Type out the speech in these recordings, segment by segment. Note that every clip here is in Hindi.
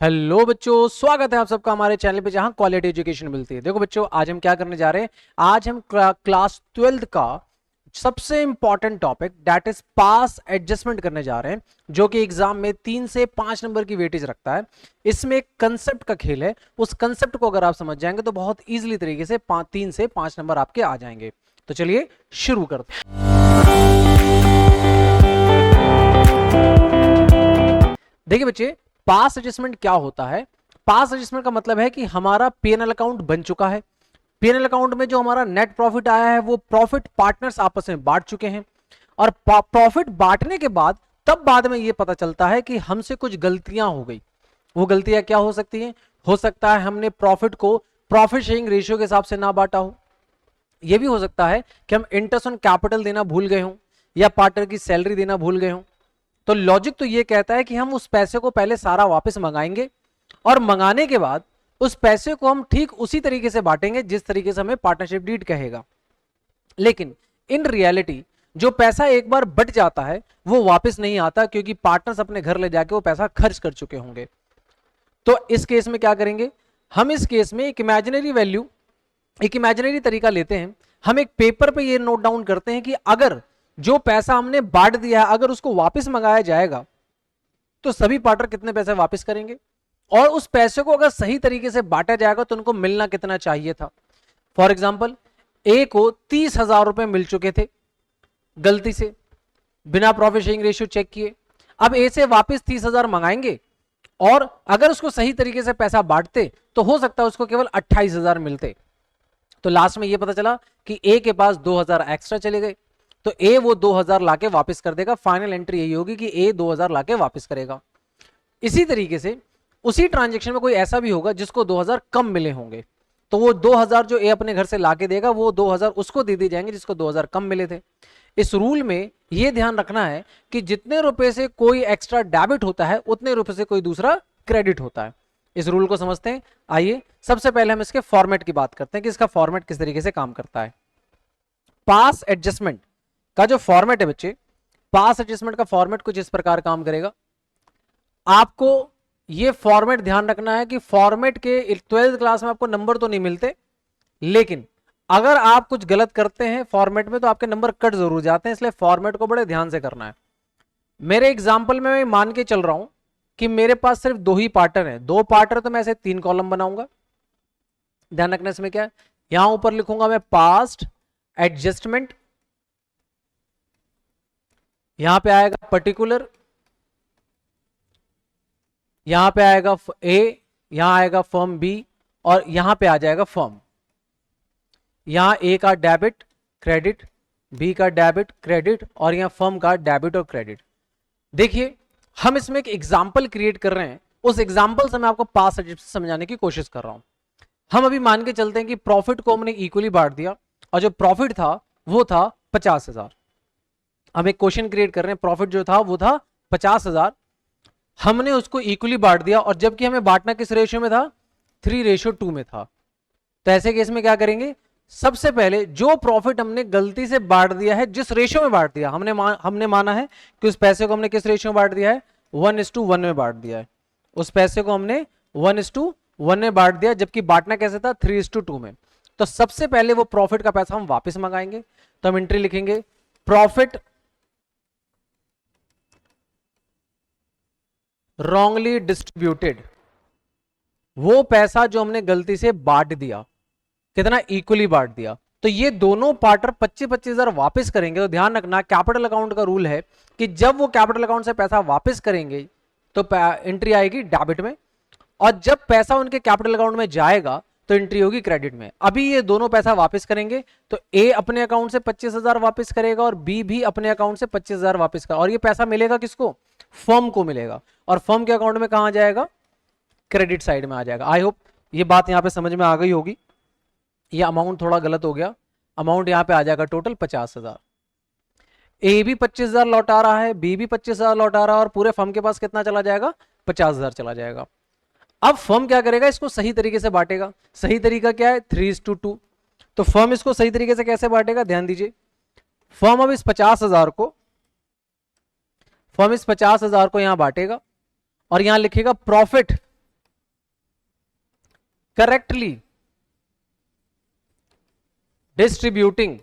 हेलो बच्चों, स्वागत है आप सबका हमारे चैनल पे जहां क्वालिटी एजुकेशन मिलती है। देखो बच्चों, आज हम क्या करने जा रहे हैं। आज हम क्लास 12th का सबसे important topic that is pass adjustment करने जा रहे हैं, जो कि एग्जाम में 3 से 5 नंबर की वेटेज रखता है। इसमें एक कंसेप्ट का खेल है। उस कंसेप्ट को अगर आप समझ जाएंगे तो बहुत इजीली तरीके से 3 से 5 नंबर आपके आ जाएंगे। तो चलिए शुरू करते हैं। देखिए बच्चे, पास एडजस्टमेंट क्या होता है। पास एडजस्टमेंट का मतलब है कि हमारा पीएनएल अकाउंट बन चुका है। पीएनएल अकाउंट में जो हमारा नेट प्रॉफिट आया है वो प्रॉफिट पार्टनर्स आपस में बांट चुके हैं, और प्रॉफिट बांटने के बाद तब बाद में ये पता चलता है कि हमसे कुछ गलतियां हो गई। वो गलतियां क्या हो सकती हैं? हो सकता है हमने प्रॉफिट को प्रॉफिट शेयरिंग रेशियो के हिसाब से ना बांटा हो। यह भी हो सकता है कि हम इंटरेस्ट ऑन कैपिटल देना भूल गए हों, या पार्टनर की सैलरी देना भूल गए हों। तो लॉजिक तो ये कहता है कि हम उस पैसे को पहले सारा वापस मंगाएंगे, और मंगाने के बाद उस पैसे को हम ठीक उसी तरीके से बांटेंगे जिस तरीके से हमें पार्टनरशिप डीड कहेगा। लेकिन इन रियलिटी जो पैसा एक बार बट जाता है वो वापस नहीं आता, क्योंकि पार्टनर्स अपने घर ले जाके वो पैसा खर्च कर चुके होंगे। तो इस केस में क्या करेंगे हम? इस केस में एक इमेजिनरी वैल्यू, एक इमेजिनरी तरीका लेते हैं। हम एक पेपर पे ये नोट डाउन करते हैं कि अगर जो पैसा हमने बांट दिया है अगर उसको वापस मंगाया जाएगा तो सभी पार्टनर कितने पैसे वापस करेंगे, और उस पैसे को अगर सही तरीके से बांटा जाएगा तो उनको मिलना कितना चाहिए था। फॉर एग्जाम्पल, ए को 30,000 रुपए मिल चुके थे गलती से, बिना प्रॉफिट शेयरिंग रेशियो चेक किए। अब ए से वापस 30,000 मंगाएंगे, और अगर उसको सही तरीके से पैसा बांटते तो हो सकता है उसको केवल 28,000 मिलते। तो लास्ट में ये पता चला कि ए के पास 2,000 एक्स्ट्रा चले गए, तो ए वो 2,000 लाके वापस कर देगा। फाइनल एंट्री यही होगी कि ए 2,000 लाके वापस करेगा। इसी तरीके से उसी ट्रांजेक्शन में कोई ऐसा भी होगा जिसको 2,000 कम मिले होंगे, तो वो 2,000 जो ए अपने घर से लाके देगा वो 2,000 उसको दे दी जाएंगे जिसको 2,000 कम मिले थे। इस रूल में यह ध्यान रखना है कि जितने रुपए से कोई एक्स्ट्रा डेबिट होता है उतने रुपए से कोई दूसरा क्रेडिट होता है। इस रूल को समझते हैं। आइए सबसे पहले हम इसके फॉर्मेट की बात करते हैं कि इसका फॉर्मेट किस तरीके से काम करता है। पास एडजस्टमेंट का जो फॉर्मेट है बच्चे, पास एडजस्टमेंट का फॉर्मेट कुछ इस प्रकार काम करेगा। आपको ये फॉर्मेट ध्यान रखना है कि फॉर्मेट के 12th क्लास में आपको नंबर तो नहीं मिलते, लेकिन अगर आप कुछ गलत करते हैं फॉर्मेट में तो आपके नंबर कट जरूर जाते हैं, इसलिए फॉर्मेट को बड़े ध्यान से करना है। मेरे एग्जाम्पल में मैं मान के चल रहा हूं कि मेरे पास सिर्फ 2 ही पार्टर हैं, 2 पार्टर, तो मैं ऐसे 3 कॉलम बनाऊंगा। ध्यान रखना इसमें क्या है, यहां ऊपर लिखूंगा मैं पास्ट एडजस्टमेंट, यहां पे आएगा पर्टिकुलर, यहां पे आएगा ए, यहां आएगा फर्म बी, और यहां पे आ जाएगा फर्म। यहां ए का डेबिट क्रेडिट, बी का डेबिट क्रेडिट, और यहां फर्म का डेबिट और क्रेडिट। देखिए हम इसमें एक एग्जाम्पल क्रिएट कर रहे हैं, उस एग्जाम्पल से मैं आपको पास एडजस्टमेंट समझाने की कोशिश कर रहा हूं। हम अभी मान के चलते हैं कि प्रॉफिट को हमने इक्वली बांट दिया, और जो प्रॉफिट था वो था 50,000। हम एक क्वेश्चन क्रिएट कर रहे हैं, प्रॉफिट जो था वो था 50,000, हमने उसको इक्वली बांट दिया, और जबकि हमें बांटना किस रेशियो में था? 3:2 में था। तो ऐसे केस में क्या करेंगे? सबसे पहले जो प्रॉफिट हमने गलती से बांट दिया है, जिस रेशियो में बांट दिया, हमने माना है कि उस पैसे को हमने किस रेशियो में बांट दिया है? 1:1 में बांट दिया है। उस पैसे को हमने 1:1 में बांट दिया, जबकि बांटना कैसे था? 3:2 में। तो सबसे पहले वो प्रॉफिट का पैसा हम वापस मंगाएंगे। तो हम एंट्री लिखेंगे प्रॉफिट रॉन्गली डिस्ट्रीब्यूटेड, वो पैसा जो हमने गलती से बांट दिया, कितना? इक्वली बांट दिया। तो ये दोनों पार्टनर 25,000 वापस करेंगे। तो ध्यान रखना, कैपिटल अकाउंट का रूल है कि जब वो कैपिटल अकाउंट से पैसा वापस करेंगे तो एंट्री आएगी डेबिट में, और जब पैसा उनके कैपिटल अकाउंट में जाएगा तो एंट्री होगी क्रेडिट में। अभी ये दोनों पैसा वापस करेंगे, तो ए अपने अकाउंट से 25,000 वापस करेगा, और बी भी अपने अकाउंट से 25,000 वापस करेगा, और ये पैसा मिलेगा किसको? फर्म को मिलेगा, और फर्म के अकाउंट में कहां जाएगा? क्रेडिट साइड में आ जाएगा। आई होप ये बात यहां पे समझ में आ गई होगी। ये अमाउंट थोड़ा गलत हो गया, अमाउंट यहां पे आ जाएगा टोटल 50,000। ए भी 25,000 लौटा रहा है, बी भी 25,000 लौटा रहा है, और पूरे फर्म के पास कितना चला जाएगा? 50,000 चला जाएगा। अब फर्म क्या करेगा? इसको सही तरीके से बांटेगा। सही तरीका क्या है? 3:2। तो फर्म इसको सही तरीके से कैसे बांटेगा? ध्यान दीजिए, फर्म अब इस 50,000 को, फर्म इस 50,000 को यहां बांटेगा, और यहां लिखेगा प्रॉफिट करेक्टली डिस्ट्रीब्यूटिंग,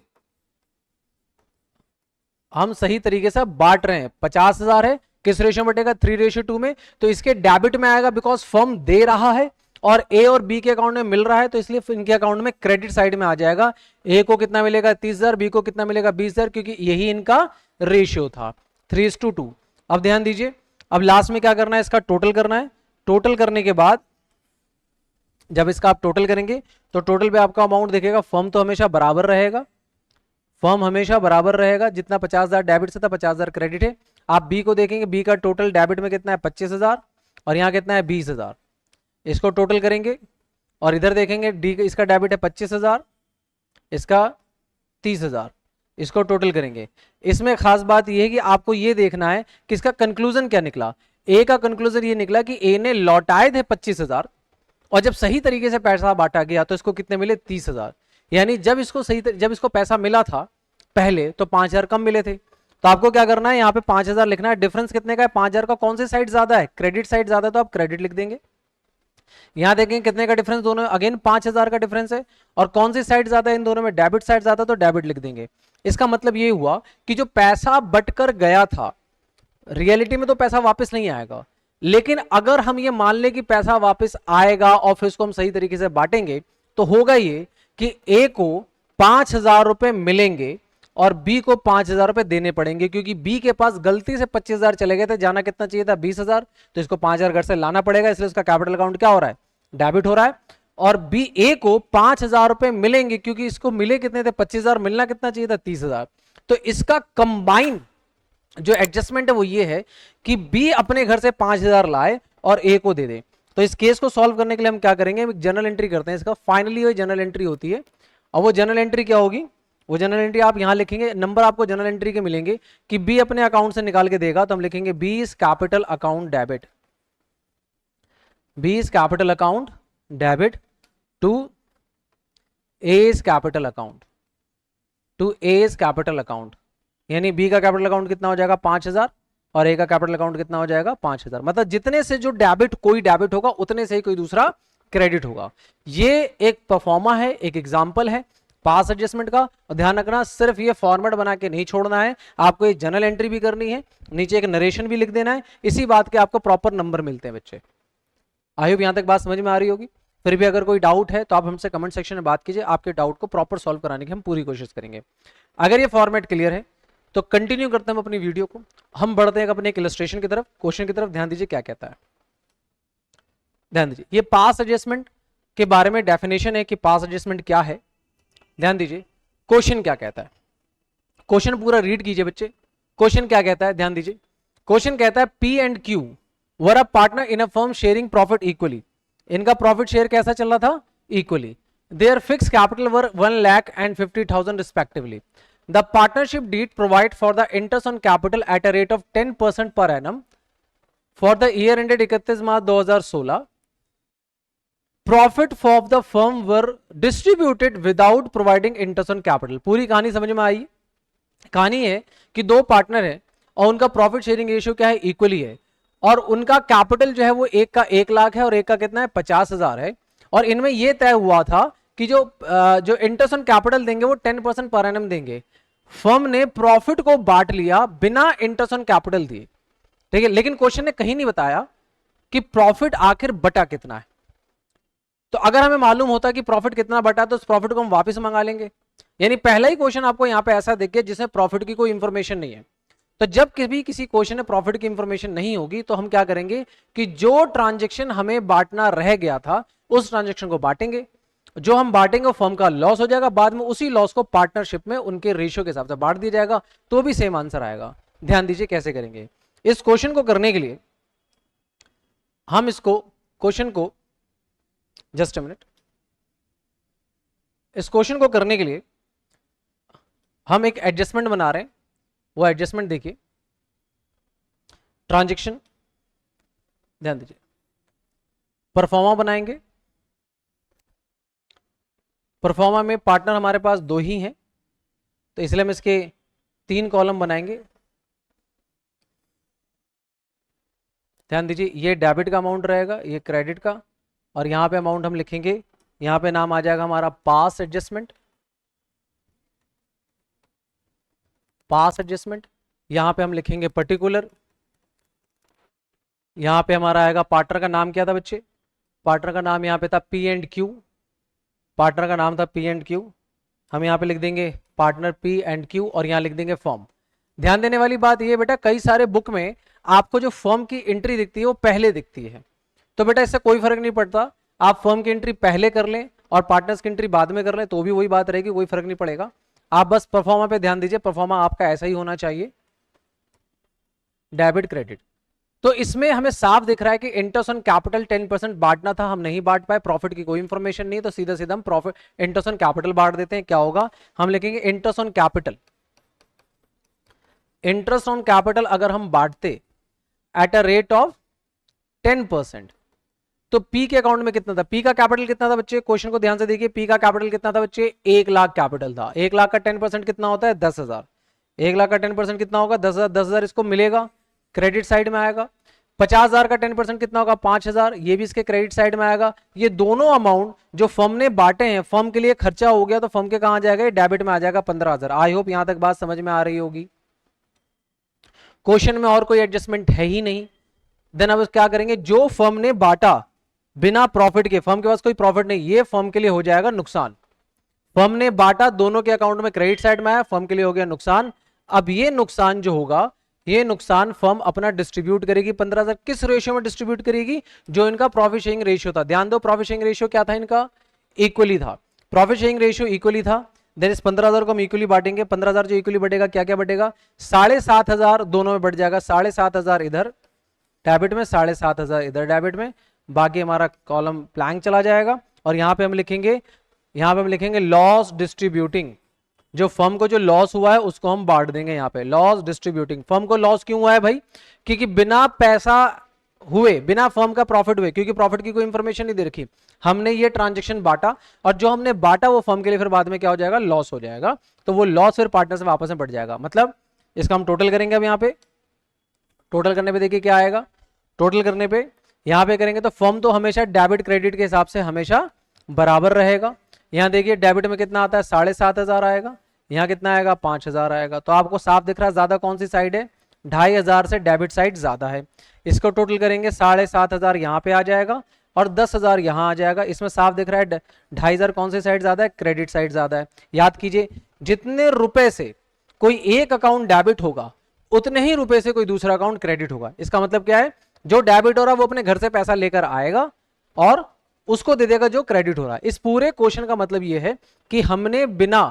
हम सही तरीके से बांट रहे हैं। 50,000 है, किस रेशियो में बटेगा? 3:2 में। तो इसके डेबिट में आएगा बिकॉज फर्म दे रहा है और ए और बी के अकाउंट में मिल रहा है, तो इसलिए इनके अकाउंट में क्रेडिट साइड में आ जाएगा। ए को कितना मिलेगा? 30,000, बी को कितना मिलेगा? 20,000, क्योंकि यही इनका रेशियो था 3:2। अब ध्यान दीजिए, अब लास्ट में क्या करना है? इसका टोटल करना है। टोटल करने के बाद जब इसका आप टोटल करेंगे तो टोटल पे आपका अमाउंट देखेगा, फर्म तो हमेशा बराबर रहेगा, फर्म हमेशा बराबर रहेगा, जितना 50,000 डेबिट से था 50,000 क्रेडिट है। आप बी को देखेंगे, बी का टोटल डेबिट में कितना है? 25,000, और यहाँ कितना है? 20,000। इसको टोटल करेंगे और इधर देखेंगे, डी इसका डेबिट है 25,000, इसका 30,000, इसको टोटल करेंगे। इसमें खास बात यह है कि आपको यह देखना है कि इसका कंक्लूजन क्या निकला। ए का कंक्लूजन ये निकला कि ए ने लौटाए थे 25,000, और जब सही तरीके से पैसा बांटा गया तो इसको कितने मिले? 30,000। यानी जब इसको पैसा मिला था पहले तो 5,000 कम मिले थे। तो आपको क्या करना है? यहाँ पे 5,000 लिखना है। डिफरेंस कितने का है? 5,000 का। कौन सी साइड ज्यादा है? क्रेडिट साइड ज्यादा है, तो आप क्रेडिट लिख देंगे। यहां देखेंगे कितने का डिफरेंस दोनों, अगेन 5,000 का डिफरेंस है, और कौन सी साइड ज्यादा है इन दोनों में? डेबिट साइड ज्यादा, तो डेबिट लिख देंगे। इसका मतलब ये हुआ कि जो पैसा बटकर गया था, रियलिटी में तो पैसा वापस नहीं आएगा, लेकिन अगर हम ये मान ले कि पैसा वापस आएगा और फिर उसको हम सही तरीके से बांटेंगे, तो होगा ये कि ए को 5,000 रुपए मिलेंगे और बी को 5,000 रुपए देने पड़ेंगे, क्योंकि बी के पास गलती से 25,000 चले गए थे, जाना कितना चाहिए था? 20,000, तो इसको 5,000 घर से लाना पड़ेगा, इसलिए उसका कैपिटल अकाउंट क्या हो रहा है? डेबिट हो रहा है। और बी ए को 5,000 रुपए मिलेंगे, क्योंकि इसको मिले कितने थे? 25,000, मिलना कितना चाहिए था? 30,000। तो इसका कंबाइन जो एडजस्टमेंट है वो ये है कि बी अपने घर से 5,000 लाए और ए को दे दे। तो इस केस को सॉल्व करने के लिए हम क्या करेंगे? जनरल एंट्री करते हैं इसका। फाइनली वो जनरल एंट्री होती है, और वो जनरल एंट्री क्या होगी? वो जनरल एंट्री आप यहां लिखेंगे, नंबर आपको जनरल एंट्री के मिलेंगे कि बी अपने अकाउंट से निकाल के देगा, तो हम लिखेंगे B is capital account debit, B is capital account debit to A is capital account, to A is capital account. यानी बी का कैपिटल अकाउंट कितना हो जाएगा? 5,000, और ए का कैपिटल अकाउंट कितना हो जाएगा? 5,000। मतलब जितने से जो डेबिट कोई डेबिट होगा उतने से ही कोई दूसरा क्रेडिट होगा। ये एक परफॉर्मा है, एक एग्जांपल है पास एडजस्टमेंट का। और ध्यान रखना, सिर्फ ये फॉर्मेट बना के नहीं छोड़ना है, आपको एक जनरल एंट्री भी करनी है, नीचे एक नरेशन भी लिख देना है, इसी बात के आपको प्रॉपर नंबर मिलते हैं बच्चे। आई होप यहां तक बात समझ में आ रही होगी। फिर भी अगर कोई डाउट है तो आप हमसे कमेंट सेक्शन में बात कीजिए, आपके डाउट को प्रॉपर सॉल्व कराने की हम पूरी कोशिश करेंगे। अगर ये फॉर्मेट क्लियर है तो कंटिन्यू करते हैं हम अपनी वीडियो को, हम बढ़ते हैं अपने एक इलस्ट्रेशन की तरफ, क्वेश्चन की तरफ। ध्यान दीजिए क्या कहता है, ध्यान दीजिए। ये पास एडजस्टमेंट के बारे में डेफिनेशन है कि पास एडजस्टमेंट क्या है। ध्यान दीजिए क्वेश्चन क्या कहता है, क्वेश्चन पूरा रीड कीजिए बच्चे। क्वेश्चन क्या कहता है, ध्यान दीजिए। क्वेश्चन कहता है P and Q were a partner in a firm sharing profit equally. इनका प्रॉफिट शेयर कैसा चल रहा था? Equally. Their fixed capital were 1,50,000 respectively. The partnership deed provide for the interest on capital at a rate of 10% per annum for the year ended 31 March 2016. Profit for the firm were distributed without providing interest on capital. पूरी कहानी समझ में आई? कहानी है कि दो पार्टनर है और उनका प्रॉफिट शेयरिंग रेशियो क्या है? इक्वली है, और उनका कैपिटल जो है वो एक का 1 लाख है और एक का कितना है? 50,000 है। और इनमें यह तय हुआ था कि जो इंटरेस्ट ऑन कैपिटल देंगे वो 10% पर एनम देंगे। फर्म ने प्रॉफिट को बांट लिया बिना इंटरेस्ट ऑन कैपिटल दिए, ठीक है। लेकिन क्वेश्चन ने कहीं नहीं बताया कि प्रॉफिट आखिर बटा कितना है। तो अगर हमें मालूम होता कि प्रॉफिट कितना बटा तो उस प्रॉफिट को हम वापस मंगा लेंगे। यानी पहला ही क्वेश्चन आपको यहां पे ऐसा दिख गया जिसमें प्रॉफिट की कोई इंफॉर्मेशन नहीं है। तो जब कभी किसी क्वेश्चन में प्रॉफिट की इंफॉर्मेशन नहीं होगी तो हम क्या करेंगे कि जो ट्रांजेक्शन हमें बांटना रह गया था उस ट्रांजेक्शन को बांटेंगे। जो हम बांटेंगे वो फर्म का लॉस हो जाएगा, बाद में उसी लॉस को पार्टनरशिप में उनके रेशियो के हिसाब से बांट दिया जाएगा, तो भी सेम आंसर आएगा। ध्यान दीजिए कैसे करेंगे। इस क्वेश्चन को करने के लिए हम इसको क्वेश्चन को जस्ट अ मिनट, इस क्वेश्चन को करने के लिए हम एक एडजस्टमेंट बना रहे हैं। वो एडजस्टमेंट देखिए, ट्रांजैक्शन, ध्यान दीजिए, परफॉर्मा बनाएंगे। परफॉर्मा में पार्टनर हमारे पास 2 ही हैं, तो इसलिए हम इसके 3 कॉलम बनाएंगे। ध्यान दीजिए, ये डेबिट का अमाउंट रहेगा, ये क्रेडिट का, और यहाँ पे अमाउंट हम लिखेंगे, यहाँ पे नाम आ जाएगा हमारा पास एडजस्टमेंट, पास एडजस्टमेंट। यहाँ पे हम लिखेंगे पर्टिकुलर, यहाँ पे हमारा आएगा पार्टनर का नाम क्या था बच्चे, पार्टनर का नाम यहाँ पे था पी एंड क्यू, पार्टनर का नाम था पी एंड क्यू। हम यहाँ पे लिख देंगे पार्टनर पी एंड क्यू और यहाँ लिख देंगे फर्म। ध्यान देने वाली बात ये बेटा, कई सारे बुक में आपको जो फर्म की एंट्री दिखती है वो पहले दिखती है, तो बेटा इससे कोई फर्क नहीं पड़ता, आप फर्म की एंट्री पहले कर लें और पार्टनर्स की एंट्री बाद में कर लें तो भी वही बात रहेगी, कोई फर्क नहीं पड़ेगा। आप बस परफॉर्मा पे ध्यान दीजिए, परफॉर्मा आपका ऐसा ही होना चाहिए, डेबिट क्रेडिट। तो इसमें हमें साफ दिख रहा है कि इंटरेस्ट ऑन कैपिटल 10% बांटना था, हम नहीं बांट पाए, प्रॉफिट की कोई इंफॉर्मेशन नहीं, तो सीधा सीधा हम प्रॉफिट इंटरेस्ट ऑन कैपिटल बांट देते हैं। क्या होगा, हम लिखेंगे interest on capital, interest on capital अगर हम बांटते एट अ रेट ऑफ 10%, तो पी के अकाउंट में कितना था, पी का कैपिटल कितना था बच्चे, क्वेश्चन को ध्यान से देखिए, पी का कैपिटल कितना था बच्चे, 1 लाख कैपिटल था, 1 लाख का 10% कितना होता है 10,000, 1 लाख का 10% कितना होगा 10,000, 10,000 इसको मिलेगा, क्रेडिट साइड में आएगा। 50,000 का 10% कितना होगा 5,000, ये भी इसके क्रेडिट साइड में आएगा। ये दोनों अमाउंट जो फर्म ने बांटे हैं, फर्म के लिए खर्चा हो गया, तो फर्म के कहां जाएगा, डेबिट में आ जाएगा 15,000। आई होप यहां तक बात समझ में आ रही होगी। क्वेश्चन में और कोई एडजस्टमेंट है ही नहीं, देन अब क्या करेंगे, जो फर्म ने बांटा बिना प्रॉफिट के, फर्म के पास कोई प्रॉफिट नहीं, ये फर्म के लिए हो जाएगा नुकसान। फर्म ने बांटा, दोनों के अकाउंट में क्रेडिट साइड में आया, फर्म के लिए हो गया नुकसान। अब ये नुकसान जो होगा, ये नुकसान फर्म अपना डिस्ट्रीब्यूट करेगी 15,000, किस रेशियो में डिस्ट्रीब्यूट करेगी, जो इनका प्रॉफिट शेयरिंग रेशियो था। ध्यान दो, प्रॉफिट शेयरिंग रेशियो क्या था इनका, इक्वली था, प्रॉफिट शेयरिंग रेशियो इक्वली था। देन इस 15,000 को हम इक्वली बांटेंगे, 15,000 जो इक्वली बढ़ेगा क्या क्या बढ़ेगा, 7,500 दोनों में बढ़ जाएगा, 7,500 इधर डेबिट में, 7,500 इधर डेबिट में, बाकी हमारा कॉलम ब्लैंक चला जाएगा। और यहाँ पे हम लिखेंगे लॉस डिस्ट्रीब्यूटिंग, जो फर्म को जो लॉस हुआ है उसको हम बांट देंगे यहाँ पे, लॉस डिस्ट्रीब्यूटिंग। फर्म को लॉस क्यों हुआ है भाई, क्योंकि बिना पैसा हुए, बिना फर्म का प्रॉफिट हुए, क्योंकि प्रॉफिट की कोई इंफॉर्मेशन नहीं दे रखी, हमने ये ट्रांजेक्शन बांटा, और जो हमने बांटा वो फर्म के लिए फिर बाद में क्या हो जाएगा, लॉस हो जाएगा, तो वो लॉस फिर पार्टनर से वापस में बढ़ जाएगा। मतलब इसका हम टोटल करेंगे, अब यहाँ पे टोटल करने पे देखिए क्या आएगा, टोटल करने पे यहाँ पे करेंगे तो फर्म तो हमेशा डेबिट क्रेडिट के हिसाब से हमेशा बराबर रहेगा। यहाँ देखिए डेबिट में कितना आता है 7,500 आएगा, यहाँ कितना आएगा 5,000 आएगा, तो आपको साफ दिख रहा है ज्यादा कौन सी साइड है, 2,500 से डेबिट साइड ज्यादा है। इसको टोटल करेंगे 7,500 यहाँ पे आ जाएगा और 10,000 यहाँ आ जाएगा। इसमें साफ दिख रहा है 2,500 कौन सी साइड ज्यादा है, क्रेडिट साइड ज्यादा है। याद कीजिए, जितने रुपए से कोई एक अकाउंट डेबिट होगा उतने ही रुपए से कोई दूसरा अकाउंट क्रेडिट होगा। इसका मतलब क्या है, जो डेबिट हो रहा है वो अपने घर से पैसा लेकर आएगा और उसको दे देगा जो क्रेडिट हो रहा है। इस पूरे क्वेश्चन का मतलब ये है कि हमने बिना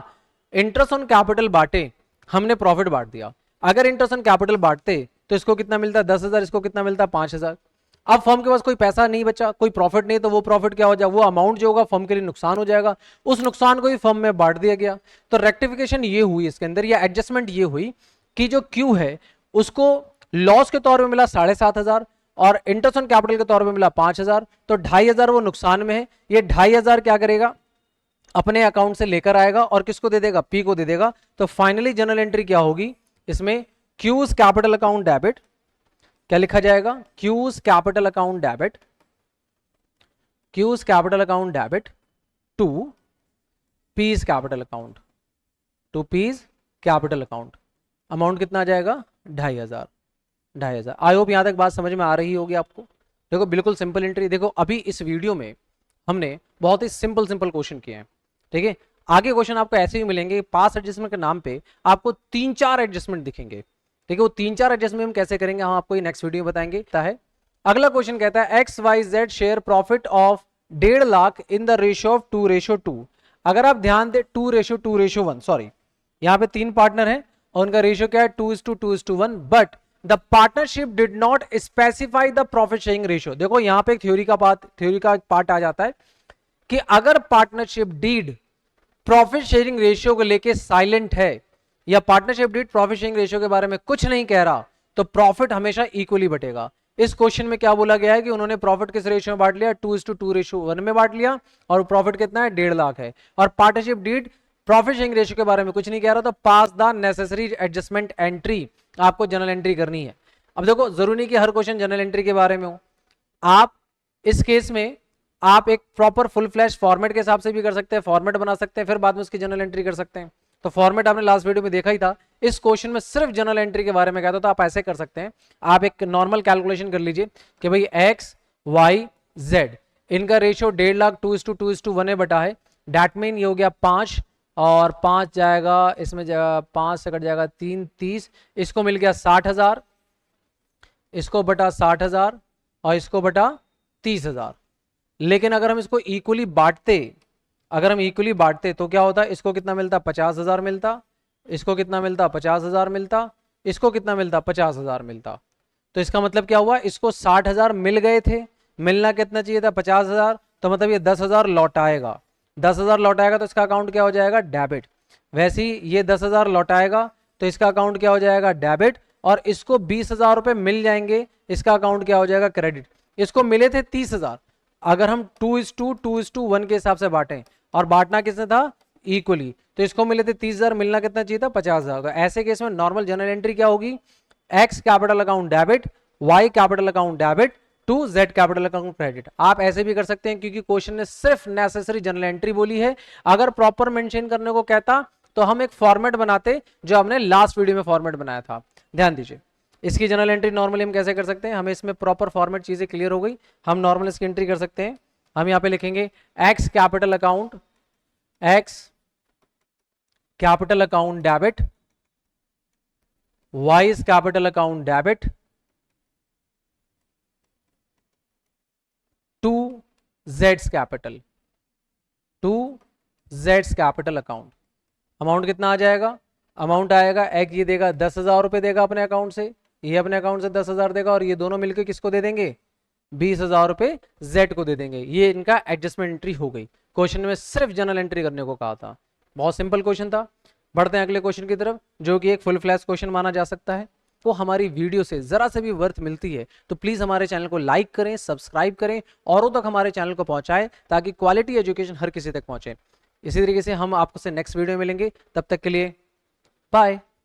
इंटरेस्ट ऑन कैपिटल बांटे हमने प्रॉफिट बांट दिया। अगर इंटरेस्ट ऑन कैपिटल बांटते तो इसको कितना मिलता 10,000, इसको कितना मिलता 5,000। अब फर्म के पास कोई पैसा नहीं बचा, कोई प्रॉफिट नहीं, तो वो प्रॉफिट क्या हो जाएगा, वो अमाउंट जो होगा फर्म के लिए नुकसान हो जाएगा, उस नुकसान को भी फर्म में बांट दिया गया। तो रेक्टिफिकेशन ये हुई इसके अंदर, या एडजस्टमेंट ये हुई कि जो क्यू है उसको लॉस के तौर पे मिला 7,500 और इंटरेस्ट ऑन कैपिटल के तौर पे मिला 5,000, तो 2,500 वो नुकसान में है। ये 2,500 क्या करेगा, अपने अकाउंट से लेकर आएगा और किसको दे देगा, पी को दे देगा। तो फाइनली जनरल एंट्री क्या होगी इसमें, क्यूज कैपिटल अकाउंट डेबिट, क्या लिखा जाएगा, Q's capital account debit, Q's capital account debit to P's capital account, to P's capital account. Amount कितना आ जाएगा 2,500। आई होप यहां तक बात समझ में आ रही होगी आपको। देखो बिल्कुल सिंपल एंट्री। देखो अभी इस वीडियो में हमने बहुत ही सिंपल क्वेश्चन किए हैं, ठीक है। आगे क्वेश्चन आपको ऐसे ही मिलेंगे, पास एडजस्टमेंट के नाम पे आपको 3-4 एडजस्टमेंट दिखेंगे, ठीक है। वो 3-4 एडजस्टमेंट हम कैसे करेंगे हम आपको नेक्स्ट वीडियो में बताएंगे। अगला क्वेश्चन कहता है XYZ share profit of 1.5 lakh in the ratio of 2:2। अगर आप ध्यान दे 2:2:1, सॉरी यहाँ पे 3 पार्टनर हैं और उनका रेशियो क्या है 2:2:1, but the partnership did not specify the profit sharing ratio. देखो यहाँ पे एक थ्योरी का पार्ट आ जाता है कि अगर partnership deed profit sharing ratio को लेके साइलेंट है या partnership deed profit sharing ratio के बारे में कुछ नहीं कह रहा, तो प्रॉफिट हमेशा इक्वली बटेगा। इस क्वेश्चन में क्या बोला गया है कि उन्होंने प्रॉफिट किस रेशियो में बांट लिया, 2:2:1 में बांट लिया और प्रॉफिट कितना है 1.5 लाख है, और partnership deed profit sharing ratio के बारे में कुछ नहीं कह रहा, तो pass the necessary adjustment entry, आपको जनरल एंट्री करनी है। अब देखो जरूरी नहीं कि हर क्वेश्चन जनरल एंट्री के बारे में हो, आप इस केस में आप एक प्रॉपर फुल फ्लैश फॉर्मेट के हिसाब से भी कर सकते हैं, फॉर्मेट बना सकते हैं, फिर बाद में उसकी जनरल एंट्री कर सकते हैं। तो फॉर्मेट आपने लास्ट वीडियो में देखा ही था। इस क्वेश्चन में सिर्फ जनरल एंट्री के बारे में कहता, तो आप ऐसे कर सकते हैं। आप एक नॉर्मल कैलकुलेशन कर लीजिए कि भाई एक्स वाई जेड इनका रेशियो 1.5 लाख 2:2:1 बटा है। डैट मीन ये हो गया 5 और 5 जाएगा इसमें, जाएगा 5 से कट जाएगा 3, 30, इसको मिल गया 60,000, इसको बटा 60,000 और इसको बटा 30,000। लेकिन अगर हम इसको इक्वली बांटते, अगर हम इक्वली बांटते तो क्या होता, इसको कितना मिलता 50,000 मिलता, इसको कितना मिलता 50,000 मिलता, इसको कितना मिलता 50,000 मिलता। तो इसका मतलब क्या हुआ, इसको 60,000 मिल गए थे, मिलना कितना चाहिए था 50,000, तो मतलब ये 10,000 लौटाएगा। 10,000 लौटाएगा तो इसका अकाउंट क्या हो जाएगा डेबिट। वैसे ही ये 10,000 लौटाएगा तो इसका अकाउंट क्या हो जाएगा डेबिट, और इसको 20,000 रुपए मिल जाएंगे, इसका अकाउंट क्या हो जाएगा क्रेडिट। इसको मिले थे 30,000, अगर हम 2:1 के हिसाब से बांटें, और बांटना किसने था इक्वली, तो इसको मिले थे 30,000, मिलना कितना चाहिए था 50,000। तो ऐसे केस में नॉर्मल जनरल एंट्री क्या होगी, X capital account debit, Y capital account debit to Z capital account credit. आप ऐसे भी कर सकते हैं क्योंकि क्वेश्चन ने सिर्फ नेसेसरी जनरल एंट्री बोली है। अगर प्रॉपर मेंशन करने को कहता तो हम एक फॉर्मेट बनाते जो हमने लास्ट वीडियो में फॉर्मेट बनाया था। ध्यान दीजिए, इसकी जनरल एंट्री नॉर्मली हम कैसे कर सकते हैं, हमें इसमें प्रॉपर फॉर्मेट चीजें क्लियर हो गई। हम नॉर्मल इसकी एंट्री कर सकते हैं। हम यहाँ पे लिखेंगे x capital account, x capital account debit, Y is capital account debit to Jades capital, to Jades capital account. Amount कितना आ जाएगा, अमाउंट आएगा एक ये देगा 10,000 रुपए देगा अपने अकाउंट से, ये अपने अकाउंट से 10,000 देगा, और ये दोनों मिलकर किसको दे देंगे 20,000 रुपए जेड को दे देंगे। ये इनका एडजस्टमेंट एंट्री हो गई। क्वेश्चन में सिर्फ जनरल एंट्री करने को कहा था, बहुत सिंपल क्वेश्चन था। बढ़ते हैं अगले क्वेश्चन की तरफ, जो कि एक फुल फ्लैश क्वेश्चन माना जा सकता है। वो हमारी वीडियो से जरा से भी वर्थ मिलती है तो प्लीज हमारे चैनल को लाइक करें, सब्सक्राइब करें, औरों तक हमारे चैनल को पहुंचाएं ताकि क्वालिटी एजुकेशन हर किसी तक पहुंचे। इसी तरीके से हम आपको से नेक्स्ट वीडियो में मिलेंगे, तब तक के लिए बाय।